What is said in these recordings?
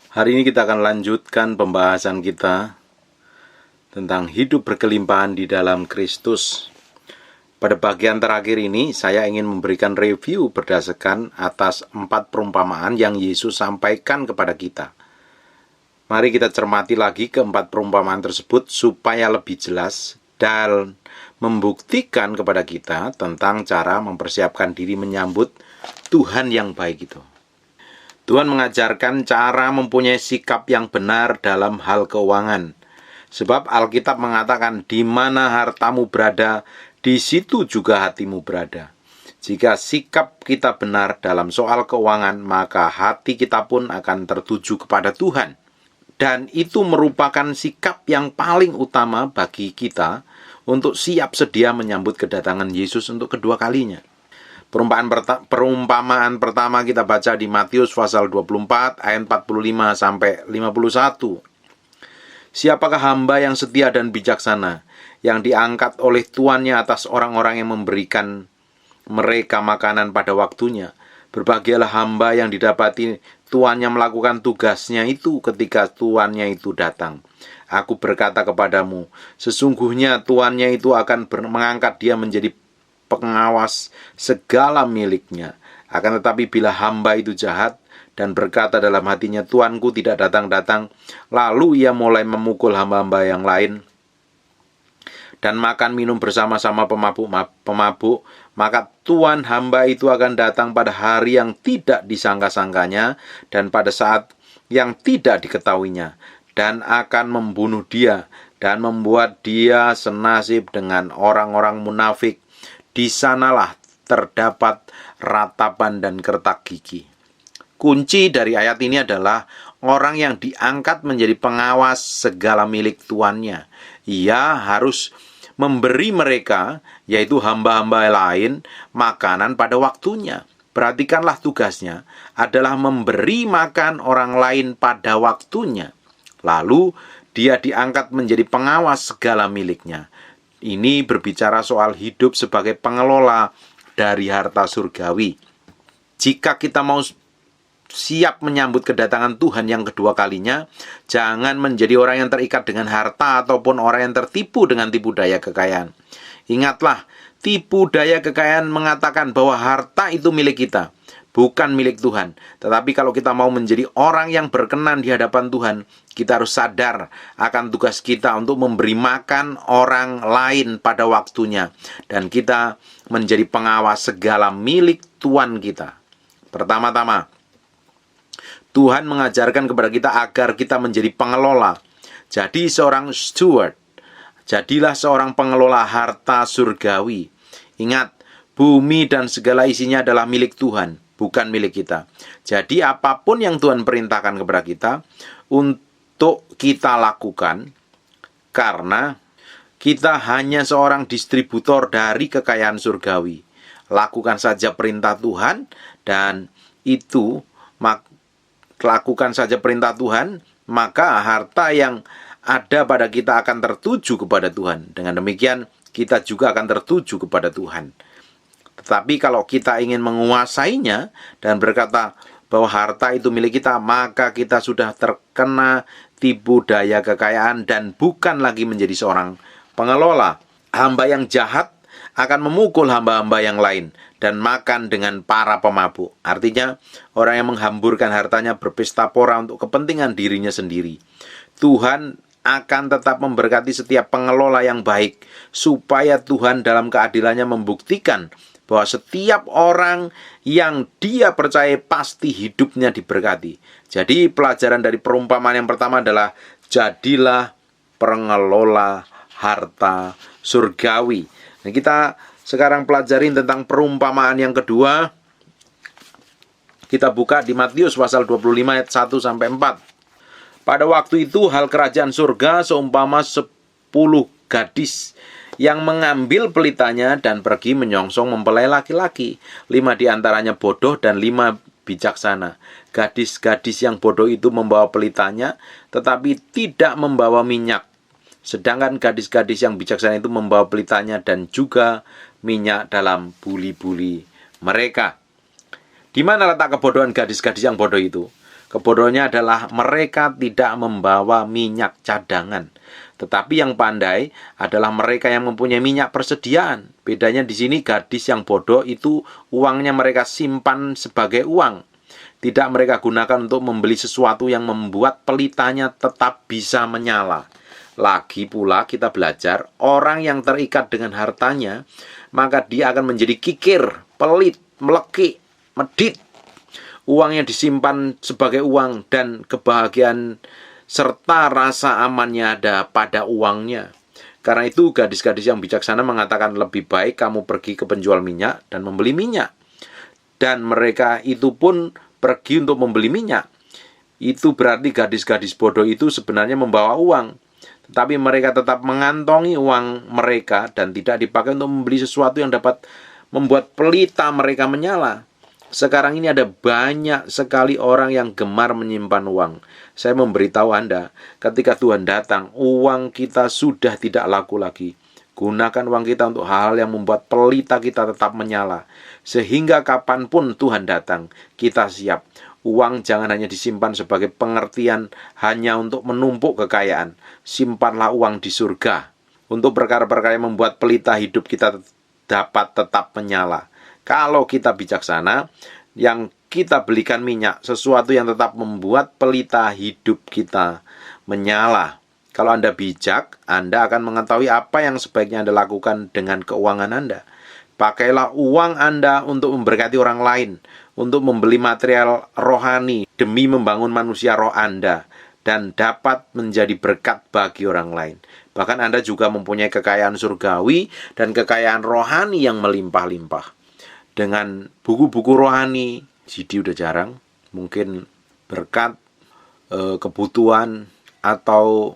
Hari ini kita akan lanjutkan pembahasan kita tentang hidup berkelimpahan di dalam Kristus. Pada bagian terakhir ini, saya ingin memberikan review berdasarkan atas 4 perumpamaan yang Yesus sampaikan kepada kita. Mari kita cermati lagi keempat perumpamaan tersebut supaya lebih jelas dan membuktikan kepada kita tentang cara mempersiapkan diri menyambut Tuhan yang baik itu. Tuhan mengajarkan cara mempunyai sikap yang benar dalam hal keuangan. Sebab Alkitab mengatakan, di mana hartamu berada, di situ juga hatimu berada. Jika sikap kita benar dalam soal keuangan, maka hati kita pun akan tertuju kepada Tuhan. Dan itu merupakan sikap yang paling utama bagi kita untuk siap sedia menyambut kedatangan Yesus untuk kedua kalinya. Perumpamaan pertama kita baca di Matius pasal 24 ayat 45 sampai 51. Siapakah hamba yang setia dan bijaksana, yang diangkat oleh tuannya atas orang-orang yang memberikan mereka makanan pada waktunya? Berbahagialah hamba yang didapati tuannya melakukan tugasnya itu ketika tuannya itu datang. Aku berkata kepadamu, sesungguhnya tuannya itu akan mengangkat dia menjadi pengawas segala miliknya. Akan tetapi bila hamba itu jahat dan berkata dalam hatinya, Tuanku tidak datang-datang, lalu ia mulai memukul hamba-hamba yang lain dan makan minum bersama-sama pemabuk, maka tuan hamba itu akan datang pada hari yang tidak disangka-sangkanya dan pada saat yang tidak diketahuinya, dan akan membunuh dia dan membuat dia senasib dengan orang-orang munafik. Di sanalah terdapat ratapan dan kertak gigi. Kunci dari ayat ini adalah orang yang diangkat menjadi pengawas segala milik tuannya. Ia harus memberi mereka, yaitu hamba-hamba lain, makanan pada waktunya. Perhatikanlah tugasnya adalah memberi makan orang lain pada waktunya. Lalu dia diangkat menjadi pengawas segala miliknya. Ini berbicara soal hidup sebagai pengelola dari harta surgawi. Jika kita mau siap menyambut kedatangan Tuhan yang kedua kalinya, jangan menjadi orang yang terikat dengan harta ataupun orang yang tertipu dengan tipu daya kekayaan. Ingatlah, tipu daya kekayaan mengatakan bahwa harta itu milik kita, bukan milik Tuhan. Tetapi kalau kita mau menjadi orang yang berkenan di hadapan Tuhan, kita harus sadar akan tugas kita untuk memberi makan orang lain pada waktunya. Dan kita menjadi pengawas segala milik Tuhan kita. Pertama-tama, Tuhan mengajarkan kepada kita agar kita menjadi pengelola. Jadi seorang steward. Jadilah seorang pengelola harta surgawi. Ingat, bumi dan segala isinya adalah milik Tuhan, bukan milik kita. Jadi apapun yang Tuhan perintahkan kepada kita untuk kita lakukan, karena kita hanya seorang distributor dari kekayaan surgawi. Lakukan saja perintah Tuhan, dan itu lakukan saja perintah Tuhan, maka harta yang ada pada kita akan tertuju kepada Tuhan. Dengan demikian, kita juga akan tertuju kepada Tuhan. Tetapi kalau kita ingin menguasainya dan berkata bahwa harta itu milik kita, maka kita sudah terkena tipu daya kekayaan dan bukan lagi menjadi seorang pengelola. Hamba yang jahat akan memukul hamba-hamba yang lain dan makan dengan para pemabuk. Artinya, orang yang menghamburkan hartanya berpesta pora untuk kepentingan dirinya sendiri. Tuhan akan tetap memberkati setiap pengelola yang baik, supaya Tuhan dalam keadilannya membuktikan bahwa setiap orang yang dia percaya pasti hidupnya diberkati. Jadi pelajaran dari perumpamaan yang pertama adalah jadilah pengelola harta surgawi. Nah, kita sekarang pelajarin tentang perumpamaan yang kedua. Kita buka di Matius pasal 25 ayat 1 sampai 4. Pada waktu itu hal kerajaan surga seumpama 10 gadis yang mengambil pelitanya dan pergi menyongsong mempelai laki-laki. 5 diantaranya bodoh dan 5 bijaksana. Gadis-gadis yang bodoh itu membawa pelitanya, tetapi tidak membawa minyak. Sedangkan gadis-gadis yang bijaksana itu membawa pelitanya dan juga minyak dalam buli-buli mereka. Di mana letak kebodohan gadis-gadis yang bodoh itu? Kebodohannya adalah mereka tidak membawa minyak cadangan. Tetapi yang pandai adalah mereka yang mempunyai minyak persediaan. Bedanya di sini, gadis yang bodoh itu uangnya mereka simpan sebagai uang. Tidak mereka gunakan untuk membeli sesuatu yang membuat pelitanya tetap bisa menyala. Lagi pula kita belajar, orang yang terikat dengan hartanya, maka dia akan menjadi kikir, pelit, melekik, medit. Uang yang disimpan sebagai uang dan kebahagiaan serta rasa amannya ada pada uangnya. Karena itu gadis-gadis yang bijaksana mengatakan lebih baik kamu pergi ke penjual minyak dan membeli minyak. Dan mereka itu pun pergi untuk membeli minyak. Itu berarti gadis-gadis bodoh itu sebenarnya membawa uang. Tetapi mereka tetap mengantongi uang mereka dan tidak dipakai untuk membeli sesuatu yang dapat membuat pelita mereka menyala. Sekarang ini ada banyak sekali orang yang gemar menyimpan uang. Saya memberitahu Anda, ketika Tuhan datang, uang kita sudah tidak laku lagi. Gunakan uang kita untuk hal-hal yang membuat pelita kita tetap menyala. Sehingga kapanpun Tuhan datang, kita siap. Uang jangan hanya disimpan sebagai pengertian hanya untuk menumpuk kekayaan. Simpanlah uang di surga untuk perkara-perkara yang membuat pelita hidup kita dapat tetap menyala. Kalau kita bijaksana, yang kita belikan minyak, sesuatu yang tetap membuat pelita hidup kita menyala. Kalau Anda bijak, Anda akan mengetahui apa yang sebaiknya Anda lakukan dengan keuangan Anda. Pakailah uang Anda untuk memberkati orang lain, untuk membeli material rohani demi membangun manusia roh Anda, dan dapat menjadi berkat bagi orang lain. Bahkan Anda juga mempunyai kekayaan surgawi dan kekayaan rohani yang melimpah-limpah. Dengan buku-buku rohani, CD udah jarang, mungkin berkat, kebutuhan, atau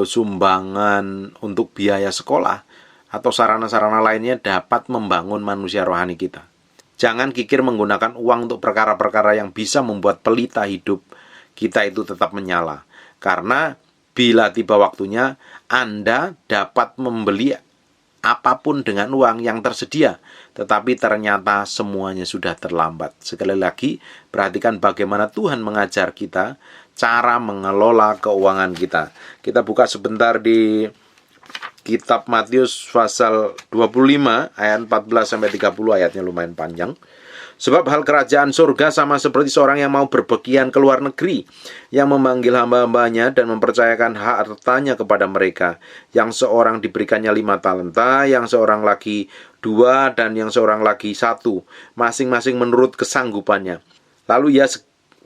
sumbangan untuk biaya sekolah, atau sarana-sarana lainnya dapat membangun manusia rohani kita. Jangan kikir menggunakan uang untuk perkara-perkara yang bisa membuat pelita hidup kita itu tetap menyala. Karena bila tiba waktunya, Anda dapat membeli apapun dengan uang yang tersedia, tetapi ternyata semuanya sudah terlambat. Sekali lagi, perhatikan bagaimana Tuhan mengajar kita cara mengelola keuangan kita. Kita buka sebentar di Kitab Matius pasal 25 ayat 14-30, ayatnya lumayan panjang. Sebab hal kerajaan surga sama seperti seorang yang mau berpergian ke luar negeri, yang memanggil hamba-hambanya dan mempercayakan hak hartanya kepada mereka. Yang seorang diberikannya 5 talenta, yang seorang lagi 2, dan yang seorang lagi 1, masing-masing menurut kesanggupannya. Lalu ia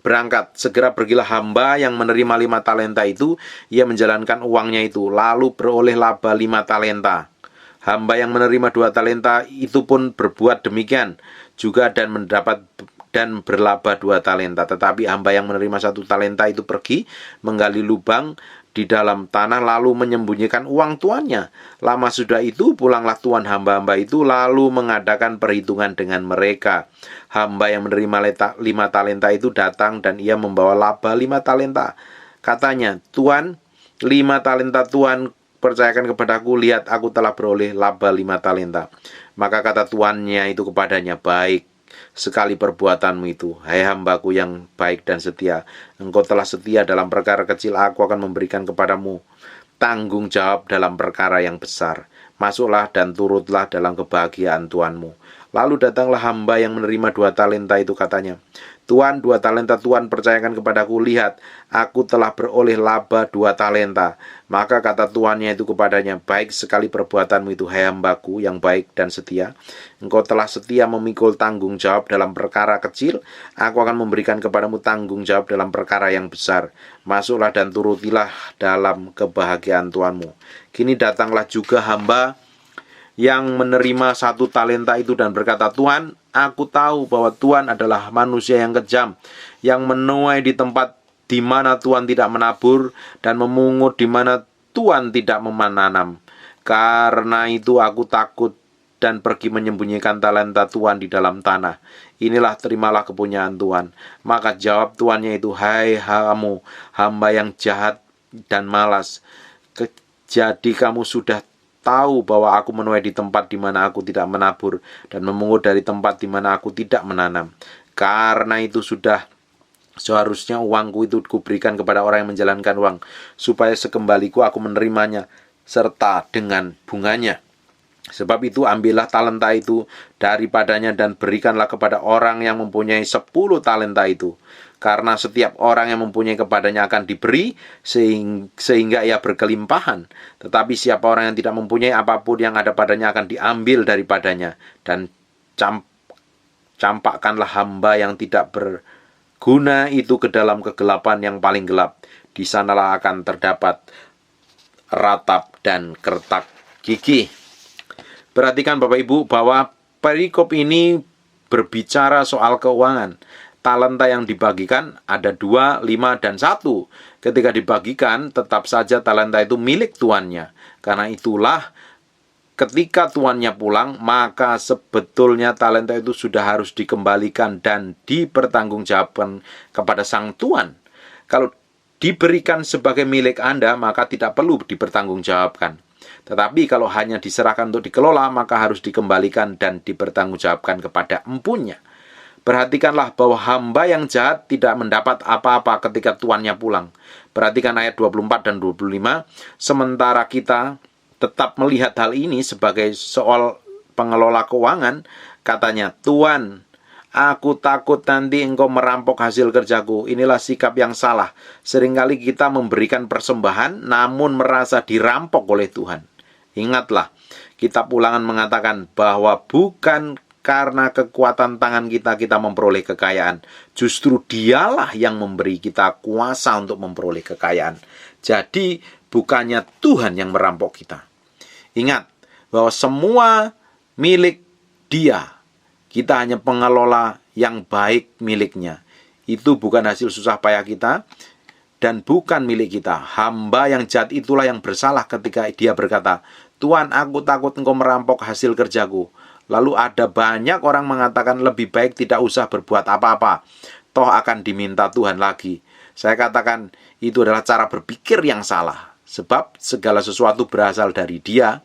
berangkat, segera pergilah hamba yang menerima 5 talenta itu, ia menjalankan uangnya itu, lalu beroleh laba 5 talenta. Hamba yang menerima 2 talenta itu pun berbuat demikian juga dan mendapat dan berlaba 2 talenta. Tetapi hamba yang menerima 1 talenta itu pergi menggali lubang di dalam tanah lalu menyembunyikan uang tuannya. Lama sudah itu pulanglah tuan hamba-hamba itu lalu mengadakan perhitungan dengan mereka. Hamba yang menerima 5 talenta itu datang dan ia membawa laba 5 talenta. Katanya, "Tuan, 5 talenta Tuan percayakan kepadaku, lihat aku telah beroleh laba 5 talenta. Maka kata tuannya itu kepadanya, baik sekali perbuatanmu itu, hai hambaku yang baik dan setia. Engkau telah setia dalam perkara kecil, aku akan memberikan kepadamu tanggung jawab dalam perkara yang besar. Masuklah dan turutlah dalam kebahagiaan tuanmu." Lalu datanglah hamba yang menerima 2 talenta itu, katanya, "Tuan, 2 talenta Tuan percayakan kepadaku, lihat aku telah beroleh laba 2 talenta. Maka kata tuannya itu kepadanya, baik sekali perbuatanmu itu, hai hambaku yang baik dan setia. Engkau telah setia memikul tanggung jawab dalam perkara kecil, aku akan memberikan kepadamu tanggung jawab dalam perkara yang besar. Masuklah dan turutilah dalam kebahagiaan tuanmu." Kini datanglah juga hamba yang menerima 1 talenta itu dan berkata, "Tuhan, aku tahu bahwa Tuhan adalah manusia yang kejam, yang menuai di tempat di mana Tuhan tidak menabur dan memungut di mana Tuhan tidak menanam. Karena itu aku takut dan pergi menyembunyikan talenta Tuhan di dalam tanah. Inilah terimalah kepunyaan Tuhan." Maka jawab tuannya itu, "Hai kamu, hamba yang jahat dan malas. Jadi kamu sudah tahu bahwa aku menuai di tempat di mana aku tidak menabur dan memungut dari tempat di mana aku tidak menanam. Karena itu sudah Seharusnya uangku itu kuberikan kepada orang yang menjalankan uang, supaya sekembaliku aku menerimanya serta dengan bunganya. Sebab itu ambillah talenta itu daripadanya dan berikanlah kepada orang yang mempunyai 10 talenta itu. Karena setiap orang yang mempunyai kepadanya akan diberi sehingga ia berkelimpahan. Tetapi siapa orang yang tidak mempunyai apapun yang ada padanya akan diambil daripadanya. Dan campakkanlah hamba yang tidak berguna itu ke dalam kegelapan yang paling gelap. Di sanalah akan terdapat ratap dan kertak gigi. Perhatikan Bapak Ibu bahwa perikop ini berbicara soal keuangan. Talenta yang dibagikan ada 2, 5, dan 1. Ketika dibagikan, tetap saja talenta itu milik tuannya. Karena itulah ketika tuannya pulang, maka sebetulnya talenta itu sudah harus dikembalikan dan dipertanggungjawabkan kepada sang tuan. Kalau diberikan sebagai milik Anda, maka tidak perlu dipertanggungjawabkan. Tetapi kalau hanya diserahkan untuk dikelola, maka harus dikembalikan dan dipertanggungjawabkan kepada empunya. Perhatikanlah bahwa hamba yang jahat tidak mendapat apa-apa ketika tuannya pulang. Perhatikan ayat 24 dan 25. Sementara kita tetap melihat hal ini sebagai soal pengelola keuangan, katanya, Tuan, aku takut nanti engkau merampok hasil kerjaku. Inilah sikap yang salah. Seringkali kita memberikan persembahan namun merasa dirampok oleh Tuhan. Ingatlah, kitab Ulangan mengatakan bahwa bukan karena kekuatan tangan kita memperoleh kekayaan. Justru dialah yang memberi kita kuasa untuk memperoleh kekayaan. Jadi bukannya Tuhan yang merampok kita. Ingat bahwa semua milik Dia. Kita hanya pengelola yang baik miliknya. Itu bukan hasil susah payah kita dan bukan milik kita. Hamba yang jahat itulah yang bersalah ketika dia berkata, Tuhan, aku takut engkau merampok hasil kerjaku. Lalu ada banyak orang mengatakan lebih baik tidak usah berbuat apa-apa. Toh akan diminta Tuhan lagi. Saya katakan itu adalah cara berpikir yang salah. Sebab segala sesuatu berasal dari Dia,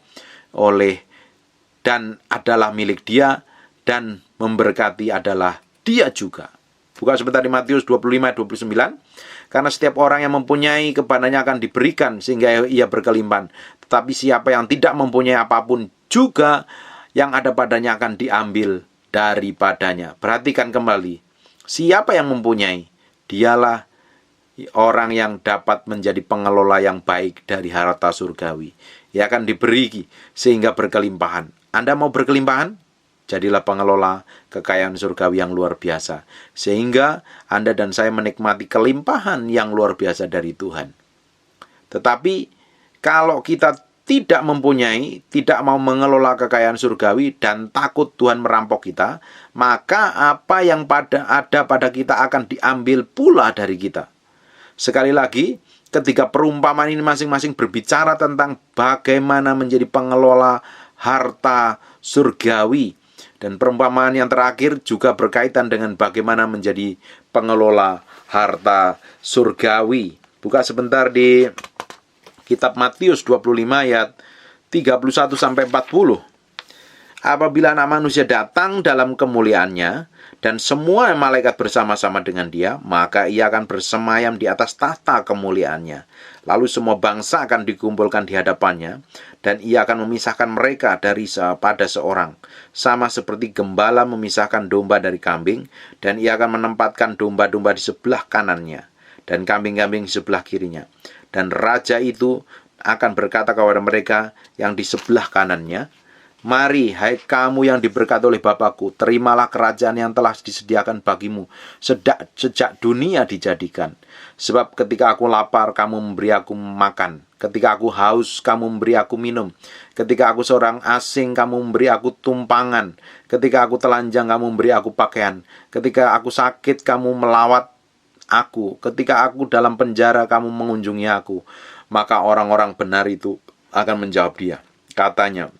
dan adalah milik Dia, dan memberkati adalah Dia juga. Buka sebentar di Matius 25-29. Karena setiap orang yang mempunyai kepadanya akan diberikan sehingga ia berkelimpahan. Tetapi siapa yang tidak mempunyai apapun juga yang ada padanya akan diambil daripadanya. Perhatikan kembali. Siapa yang mempunyai? Dialah orang yang dapat menjadi pengelola yang baik dari harta surgawi. Ia akan diberi sehingga berkelimpahan. Anda mau berkelimpahan? Jadilah pengelola kekayaan surgawi yang luar biasa. Sehingga Anda dan saya menikmati kelimpahan yang luar biasa dari Tuhan. Tetapi kalau kita tidak mempunyai, tidak mau mengelola kekayaan surgawi dan takut Tuhan merampok kita, maka apa yang ada pada kita akan diambil pula dari kita. Sekali lagi, ketika perumpamaan ini masing-masing berbicara tentang bagaimana menjadi pengelola harta surgawi, dan perumpamaan yang terakhir juga berkaitan dengan bagaimana menjadi pengelola harta surgawi. Buka sebentar di kitab Matius 25 ayat 31-40. Apabila Anak Manusia datang dalam kemuliaannya dan semua malaikat bersama-sama dengan Dia, maka Ia akan bersemayam di atas tahta kemuliaannya. Lalu semua bangsa akan dikumpulkan di hadapannya, dan Ia akan memisahkan mereka pada seorang, sama seperti gembala memisahkan domba dari kambing, dan Ia akan menempatkan domba-domba di sebelah kanannya dan kambing-kambing di sebelah kirinya. Dan raja itu akan berkata kepada mereka yang di sebelah kanannya, Mari, hai kamu yang diberkati oleh Bapakku, terimalah kerajaan yang telah disediakan bagimu sejak dunia dijadikan. Sebab ketika aku lapar, kamu memberi aku makan. Ketika aku haus, kamu memberi aku minum. Ketika aku seorang asing, kamu memberi aku tumpangan. Ketika aku telanjang, kamu memberi aku pakaian. Ketika aku sakit, kamu melawat aku. Ketika aku dalam penjara, kamu mengunjungi aku. Maka orang-orang benar itu akan menjawab Dia. Katanya,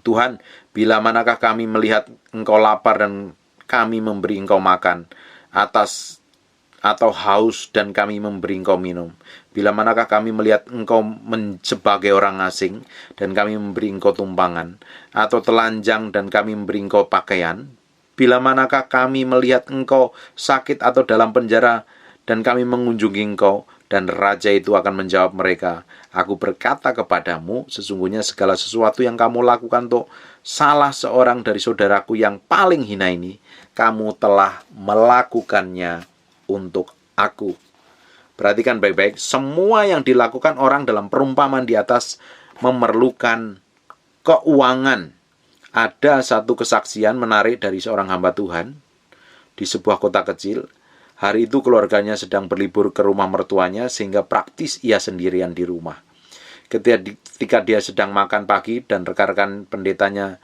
Tuhan, bila manakah kami melihat Engkau lapar dan kami memberi Engkau makan, atau haus dan kami memberi Engkau minum? Bila manakah kami melihat Engkau sebagai orang asing dan kami memberi Engkau tumpangan, atau telanjang dan kami memberi Engkau pakaian? Bila manakah kami melihat engkau sakit atau dalam penjara, dan kami mengunjungi engkau?" Dan raja itu akan menjawab mereka, "Aku berkata kepadamu, sesungguhnya segala sesuatu yang kamu lakukan untuk salah seorang dari saudaraku yang paling hina ini, kamu telah melakukannya untuk aku." Perhatikan baik-baik, semua yang dilakukan orang dalam perumpamaan di atas memerlukan keuangan. Ada satu kesaksian menarik dari seorang hamba Tuhan di sebuah kota kecil. Hari itu keluarganya sedang berlibur ke rumah mertuanya, sehingga praktis ia sendirian di rumah. Ketika dia sedang makan pagi dan rekan-rekan pendetanya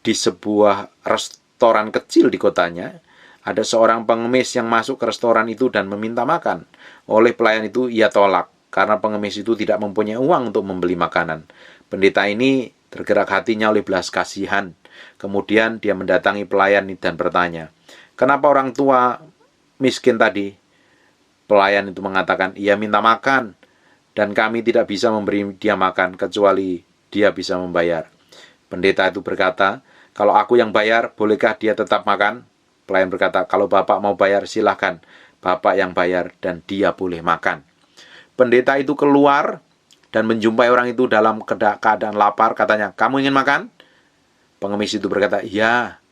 di sebuah restoran kecil di kotanya, ada seorang pengemis yang masuk ke restoran itu dan meminta makan. Oleh pelayan itu ia tolak, karena pengemis itu tidak mempunyai uang untuk membeli makanan. Pendeta ini tergerak hatinya oleh belas kasihan. Kemudian dia mendatangi pelayan dan bertanya, "Kenapa orang tua miskin tadi?" Pelayan itu mengatakan, "Ia minta makan, dan kami tidak bisa memberi dia makan, kecuali dia bisa membayar." Pendeta itu berkata, "Kalau aku yang bayar, bolehkah dia tetap makan?" Pelayan berkata, "Kalau Bapak mau bayar, silahkan. Bapak yang bayar dan dia boleh makan." Pendeta itu keluar dan menjumpai orang itu dalam keadaan lapar. Katanya, "Kamu ingin makan?" Pengemis itu berkata, "Ya."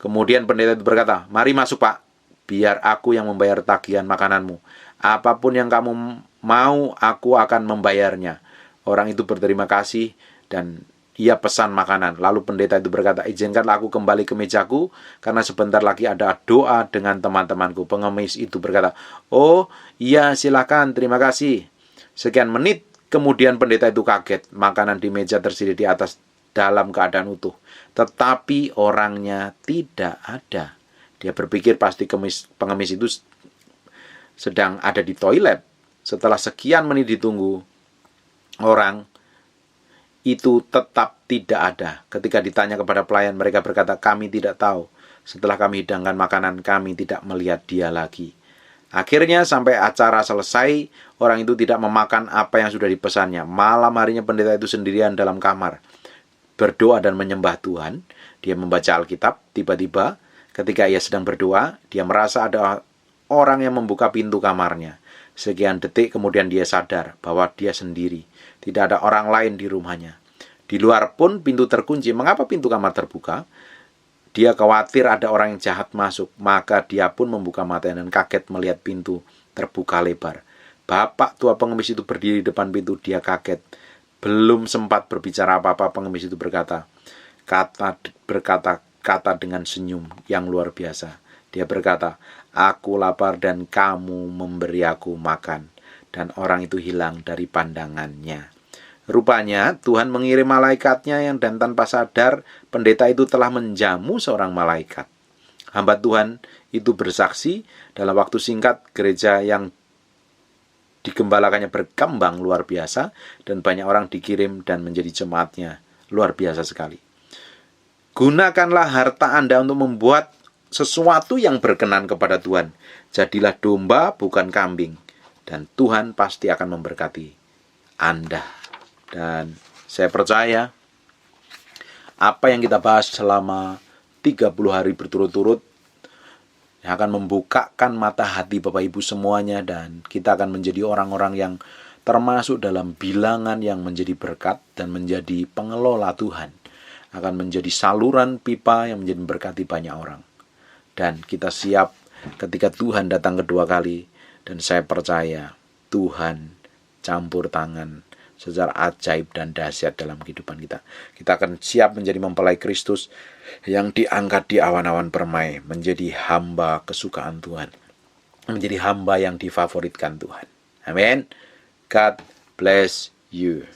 Kemudian pendeta itu berkata, "Mari masuk, Pak. Biar aku yang membayar tagihan makananmu. Apapun yang kamu mau, aku akan membayarnya." Orang itu berterima kasih dan ia pesan makanan. Lalu pendeta itu berkata, "Izinkanlah aku kembali ke mejaku, karena sebentar lagi ada doa dengan teman-temanku." Pengemis itu berkata, "Oh iya, silakan, terima kasih." Sekian menit kemudian pendeta itu kaget. Makanan di meja tersedia di atas dalam keadaan utuh, tetapi orangnya tidak ada. Dia berpikir pasti pengemis itu sedang ada di toilet. Setelah sekian menit ditunggu, orang itu tetap tidak ada. Ketika ditanya kepada pelayan, mereka berkata, "Kami tidak tahu. Setelah kami hidangkan makanan, kami tidak melihat dia lagi." Akhirnya sampai acara selesai, orang itu tidak memakan apa yang sudah dipesannya. Malam harinya pendeta itu sendirian dalam kamar, berdoa dan menyembah Tuhan. Dia membaca Alkitab. Tiba-tiba ketika ia sedang berdoa, dia merasa ada orang yang membuka pintu kamarnya. Sekian detik kemudian dia sadar bahwa dia sendiri. Tidak ada orang lain di rumahnya. Di luar pun pintu terkunci. Mengapa pintu kamar terbuka? Dia khawatir ada orang yang jahat masuk. Maka dia pun membuka matanya dan kaget melihat pintu terbuka lebar. Bapak tua pengemis itu berdiri di depan pintu. Dia kaget. Belum sempat berbicara apa-apa, pengemis itu berkata dengan senyum yang luar biasa. Dia berkata, "Aku lapar dan kamu memberi aku makan." Dan orang itu hilang dari pandangannya. Rupanya Tuhan mengirim malaikatnya dan tanpa sadar pendeta itu telah menjamu seorang malaikat. Hamba Tuhan itu bersaksi, dalam waktu singkat gereja yang digembalakannya berkembang luar biasa dan banyak orang dikirim dan menjadi jemaatnya. Luar biasa sekali. Gunakanlah harta Anda untuk membuat sesuatu yang berkenan kepada Tuhan. Jadilah domba bukan kambing, dan Tuhan pasti akan memberkati Anda. Dan saya percaya apa yang kita bahas selama 30 hari berturut-turut akan membukakan mata hati Bapak Ibu semuanya, dan kita akan menjadi orang-orang yang termasuk dalam bilangan yang menjadi berkat dan menjadi pengelola Tuhan. Akan menjadi saluran pipa yang menjadi memberkati banyak orang. Dan kita siap ketika Tuhan datang kedua kali, dan saya percaya Tuhan campur tangan secara ajaib dan dahsyat dalam kehidupan kita. Kita akan siap menjadi mempelai Kristus yang diangkat di awan-awan permai, menjadi hamba kesukaan Tuhan, menjadi hamba yang difavoritkan Tuhan. Amin. God bless you.